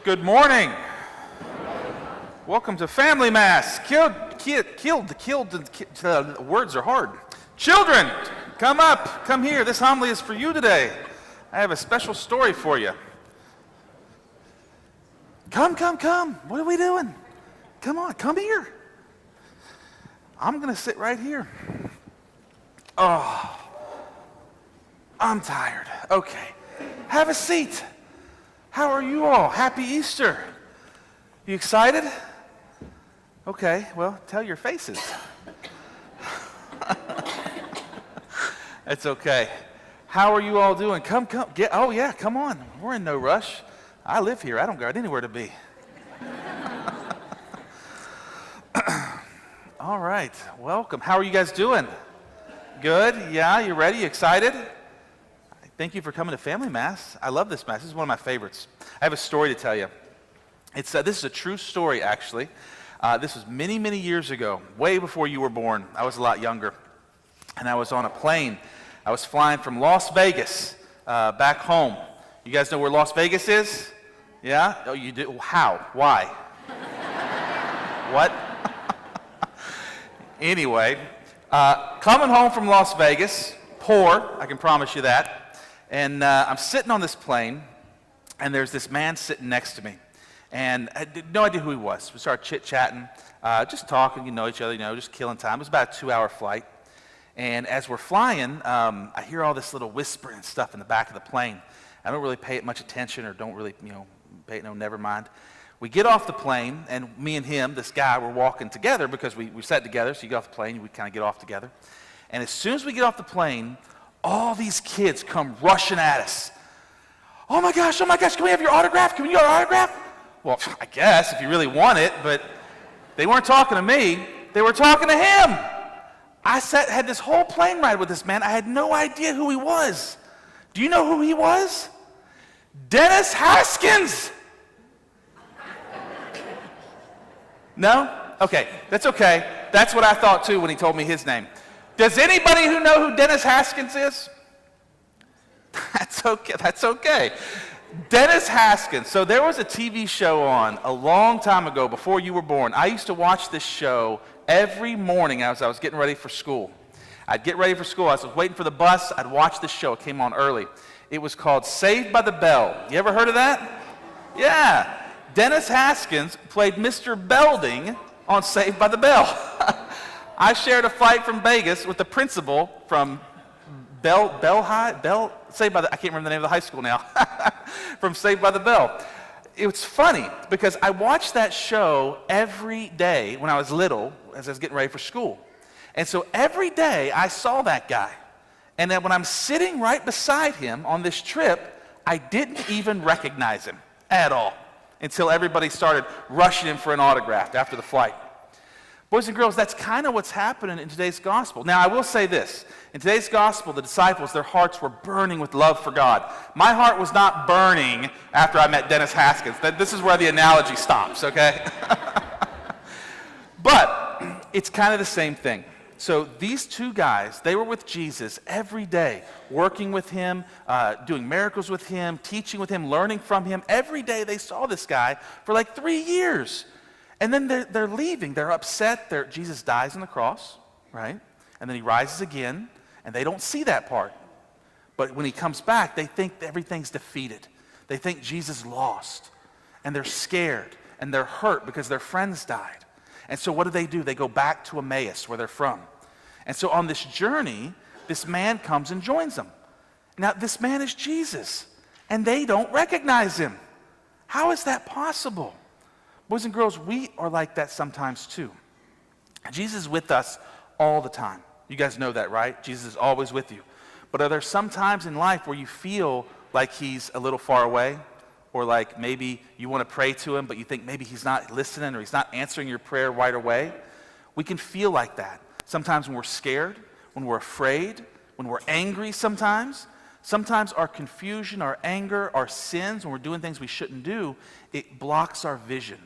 Good morning. Welcome to Family Mass. Words are hard. Children, come up, come here. This homily is for you today. I have a special story for you. Come. What are we doing? Come on, come here. I'm going to sit right here. Oh, I'm tired. Okay, have a seat. How are you all? Happy Easter. You excited? Okay, well, tell your faces. It's okay. How are you all doing? Come, oh yeah, come on. We're in no rush. I live here. I don't got anywhere to be. All right, welcome. How are you guys doing? Good? Yeah, you ready? You excited? Thank you for coming to Family Mass. I love this Mass. This is one of my favorites. I have a story to tell you. This is a true story, actually. This was many, many years ago, way before you were born. I was a lot younger. And I was on a plane. I was flying from Las Vegas back home. You guys know where Las Vegas is? Yeah? Oh, you do? How? Why? What? Anyway, coming home from Las Vegas, poor, I can promise you that. And I'm sitting on this plane, and there's this man sitting next to me. And I had no idea who he was. We started chit-chatting, just talking, each other, just killing time. It was about a 2-hour flight. And as we're flying, I hear all this little whispering and stuff in the back of the plane. I don't really pay it much attention or don't really, pay it, never mind. We get off the plane, and me and him, this guy, we're walking together because we sat together, so you get off the plane, we kind of get off together. And as soon as we get off the plane, all these kids come rushing at us. Oh my gosh, can we have your autograph? Can we get your autograph? Well, I guess, if you really want it, but they weren't talking to me. They were talking to him. I had this whole plane ride with this man. I had no idea who he was. Do you know who he was? Dennis Haskins. No? Okay, that's okay. That's what I thought too when he told me his name. Does anybody who know who Dennis Haskins is? That's okay. Dennis Haskins. So there was a TV show on a long time ago before you were born. I used to watch this show every morning as I was getting ready for school. I'd get ready for school. I was waiting for the bus. I'd watch this show. It came on early. It was called Saved by the Bell. You ever heard of that? Yeah. Dennis Haskins played Mr. Belding on Saved by the Bell. I shared a flight from Vegas with the principal from I can't remember the name of the high school now, from Saved by the Bell. It's funny because I watched that show every day when I was little as I was getting ready for school. And so every day I saw that guy. And then when I'm sitting right beside him on this trip, I didn't even recognize him at all until everybody started rushing him for an autograph after the flight. Boys and girls, that's kind of what's happening in today's gospel. Now, I will say this. In today's gospel, the disciples, their hearts were burning with love for God. My heart was not burning after I met Dennis Haskins. This is where the analogy stops, okay? But it's kind of the same thing. So these two guys, they were with Jesus every day, working with him, doing miracles with him, teaching with him, learning from him. Every day they saw this guy for like 3 years. And then they're leaving. They're upset. Jesus dies on the cross, right? And then he rises again, and they don't see that part. But when he comes back, they think everything's defeated. They think Jesus lost. And they're scared, and they're hurt because their friends died. And so what do? They go back to Emmaus, where they're from. And so on this journey, this man comes and joins them. Now, this man is Jesus, and they don't recognize him. How is that possible? Boys and girls, we are like that sometimes too. Jesus is with us all the time. You guys know that, right? Jesus is always with you. But are there some times in life where you feel like he's a little far away? Or like maybe you want to pray to him, but you think maybe he's not listening or he's not answering your prayer right away? We can feel like that. Sometimes when we're scared, when we're afraid, when we're angry sometimes. Sometimes our confusion, our anger, our sins, when we're doing things we shouldn't do, it blocks our vision.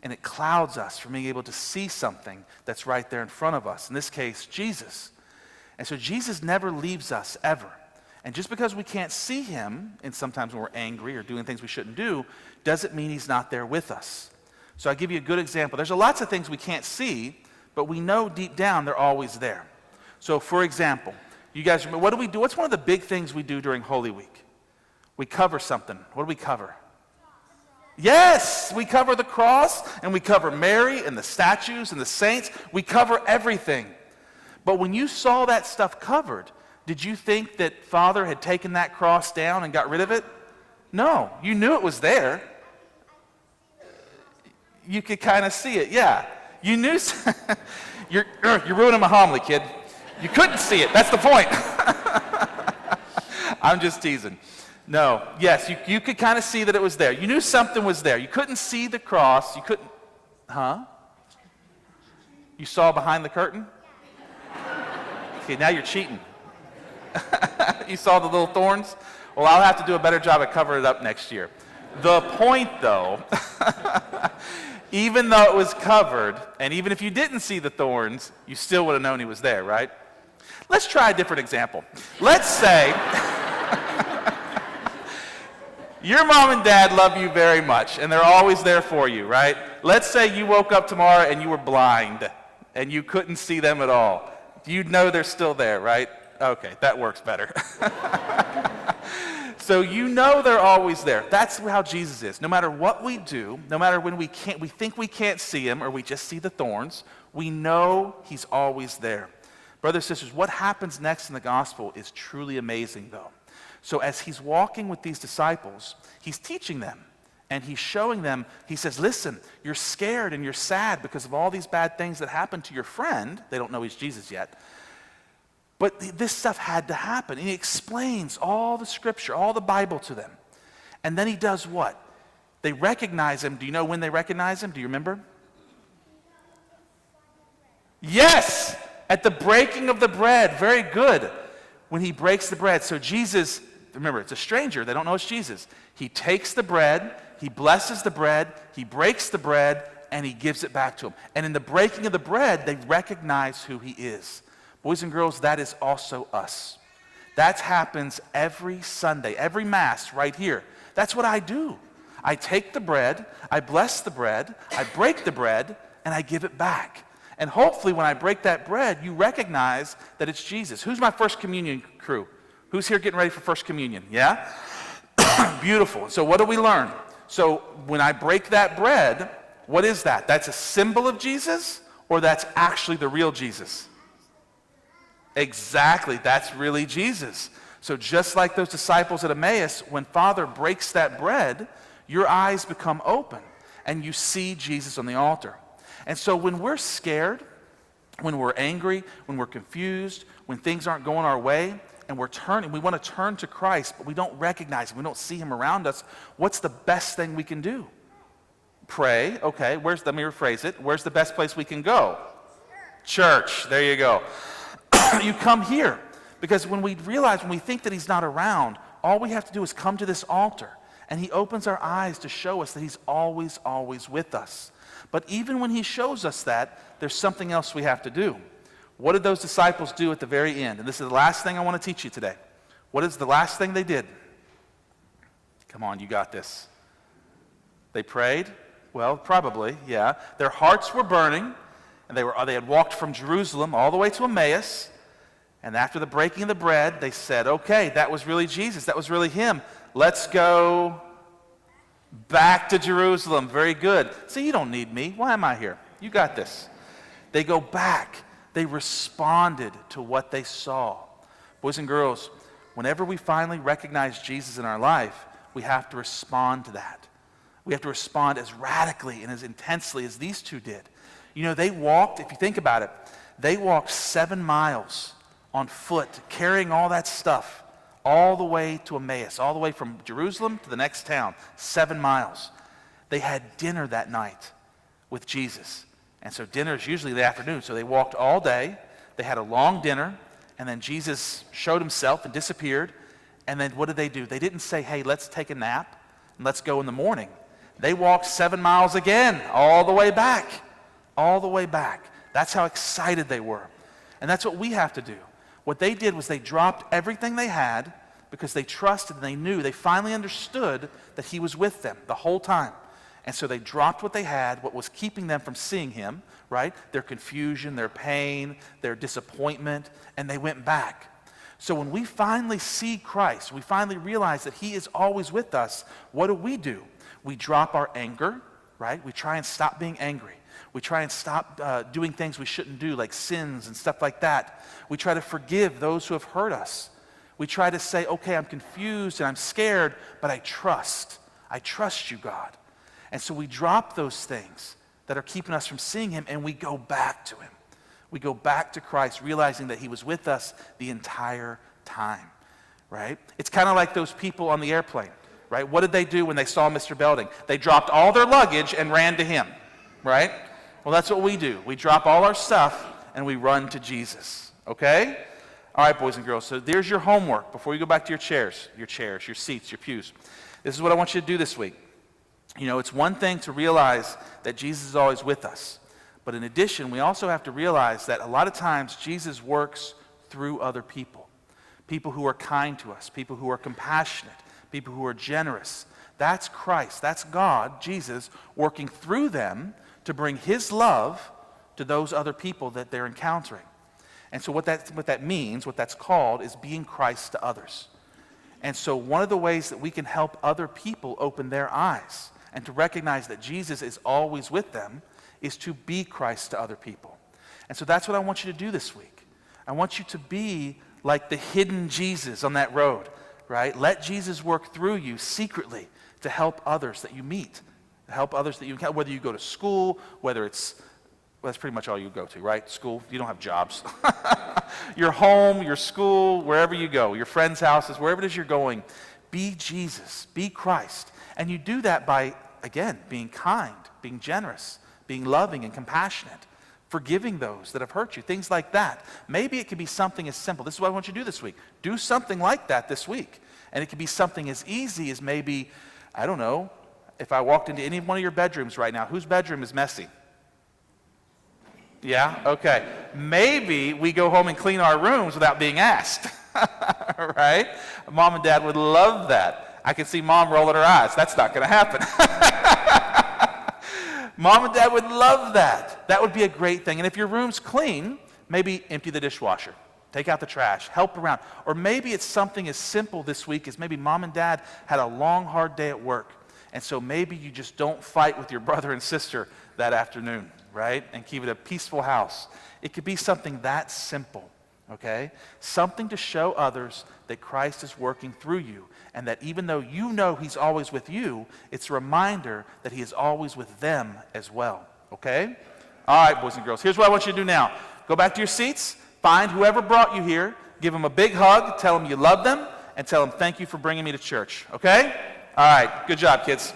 And it clouds us from being able to see something that's right there in front of us. In this case, Jesus. And so Jesus never leaves us, ever. And just because we can't see him, and sometimes when we're angry or doing things we shouldn't do, doesn't mean he's not there with us. So I'll give you a good example. There's lots of things we can't see, but we know deep down they're always there. So for example, you guys remember, what do we do? What's one of the big things we do during Holy Week? We cover something. What do we cover? Yes, we cover the cross, and we cover Mary and the statues and the saints. We cover everything. But when you saw that stuff covered, did you think that Father had taken that cross down and got rid of it? No, you knew it was there. You could kind of see it, yeah. You knew. You're ruining my homily, kid. You couldn't see it. That's the point. I'm just teasing. No, yes, you could kind of see that it was there. You knew something was there. You couldn't see the cross. You couldn't, You saw behind the curtain? Okay, now you're cheating. You saw the little thorns? Well, I'll have to do a better job at covering it up next year. The point, though, even though it was covered, and even if you didn't see the thorns, you still would have known he was there, right? Let's try a different example. Let's say your mom and dad love you very much, and they're always there for you, right? Let's say you woke up tomorrow and you were blind, and you couldn't see them at all. You'd know they're still there, right? Okay, that works better. So you know they're always there. That's how Jesus is. No matter what we do, no matter when we think we can't see him or we just see the thorns, we know he's always there. Brothers and sisters, what happens next in the gospel is truly amazing, though. So as he's walking with these disciples, he's teaching them, and he's showing them, he says, listen, you're scared and you're sad because of all these bad things that happened to your friend. They don't know he's Jesus yet. But this stuff had to happen. And he explains all the scripture, all the Bible to them. And then he does what? They recognize him. Do you know when they recognize him? Do you remember? Yes! At the breaking of the bread. Very good. When he breaks the bread. So Jesus, remember, it's a stranger. They don't know it's Jesus. He takes the bread. He blesses the bread. He breaks the bread. And he gives it back to them. And in the breaking of the bread, they recognize who he is. Boys and girls, that is also us. That happens every Sunday, every Mass right here. That's what I do. I take the bread, I bless the bread, I break the bread, and I give it back. And hopefully when I break that bread, you recognize that it's Jesus. Who's my First Communion crew? Who's here getting ready for First Communion? Yeah? Beautiful. So what do we learn? So when I break that bread, what is that? That's a symbol of Jesus, or that's actually the real Jesus? Exactly, that's really Jesus. So just like those disciples at Emmaus, when Father breaks that bread, your eyes become open and you see Jesus on the altar. And so when we're scared, when we're angry, when we're confused, when things aren't going our way, and we want to turn to Christ, but we don't recognize him, we don't see him around us, what's the best thing we can do? Pray. Okay, let me rephrase it. Where's the best place we can go? Church. There you go. You come here, because when we think that he's not around, all we have to do is come to this altar, and he opens our eyes to show us that he's always, always with us. But even when he shows us that, there's something else we have to do. What did those disciples do at the very end? And this is the last thing I want to teach you today. What is the last thing they did? Come on, you got this. They prayed? Well, probably, yeah. Their hearts were burning, and they had walked from Jerusalem all the way to Emmaus. And after the breaking of the bread, they said, okay, that was really Jesus. That was really him. Let's go back to Jerusalem. Very good. See, you don't need me. Why am I here? You got this. They go back. They responded to what they saw. Boys and girls, whenever we finally recognize Jesus in our life, we have to respond to that. We have to respond as radically and as intensely as these two did. You know, they walked, if you think about it, they walked 7 miles on foot, carrying all that stuff, all the way to Emmaus, all the way from Jerusalem to the next town, 7 miles. They had dinner that night with Jesus. And so dinner is usually the afternoon. So they walked all day, they had a long dinner, and then Jesus showed himself and disappeared. And then what did they do? They didn't say, hey, let's take a nap and let's go in the morning. They walked 7 miles again, all the way back. All the way back. That's how excited they were. And that's what we have to do. What they did was they dropped everything they had, because they trusted and they knew, they finally understood that he was with them the whole time. And so they dropped what they had, what was keeping them from seeing him, right? Their confusion, their pain, their disappointment, and they went back. So when we finally see Christ, we finally realize that he is always with us, what do? We drop our anger, right? We try and stop being angry. We try and stop doing things we shouldn't do, like sins and stuff like that. We try to forgive those who have hurt us. We try to say, okay, I'm confused and I'm scared, but I trust. I trust you, God. And so we drop those things that are keeping us from seeing him, and we go back to him. We go back to Christ, realizing that he was with us the entire time, right? It's kind of like those people on the airplane, right? What did they do when they saw Mr. Belding? They dropped all their luggage and ran to him, right? Well, that's what we do. We drop all our stuff and we run to Jesus, okay? All right, boys and girls, so there's your homework before you go back to your chairs, your seats, your pews. This is what I want you to do this week. You know, it's one thing to realize that Jesus is always with us. But in addition, we also have to realize that a lot of times Jesus works through other people. People who are kind to us, people who are compassionate, people who are generous. That's Christ, that's God, Jesus, working through them to bring his love to those other people that they're encountering. And so what that means, what that's called, is being Christ to others. And so one of the ways that we can help other people open their eyes and to recognize that Jesus is always with them is to be Christ to other people. And so that's what I want you to do this week. I want you to be like the hidden Jesus on that road, right? Let Jesus work through you secretly to help others that you meet, to help others that you encounter, whether you go to school, whether it's, well, that's pretty much all you go to, right? School, you don't have jobs. Your home, your school, wherever you go, your friends' houses, wherever it is you're going, be Jesus, be Christ. And you do that by, again, being kind, being generous, being loving and compassionate, forgiving those that have hurt you, things like that. Maybe it could be something as simple. This is what I want you to do this week. Do something like that this week. And it could be something as easy as maybe, I don't know, if I walked into any one of your bedrooms right now, whose bedroom is messy? Yeah? Okay. Maybe we go home and clean our rooms without being asked. Right? Mom and Dad would love that. I can see Mom rolling her eyes. That's not going to happen. Mom and Dad would love that. That would be a great thing. And if your room's clean, maybe empty the dishwasher. Take out the trash. Help around. Or maybe it's something as simple this week as maybe Mom and Dad had a long, hard day at work. And so maybe you just don't fight with your brother and sister that afternoon, right? And keep it a peaceful house. It could be something that simple, okay? Something to show others that Christ is working through you, and that even though you know he's always with you, it's a reminder that he is always with them as well, okay? All right, boys and girls, here's what I want you to do now. Go back to your seats, find whoever brought you here, give them a big hug, tell them you love them, and tell them thank you for bringing me to church, okay? All right, good job, kids.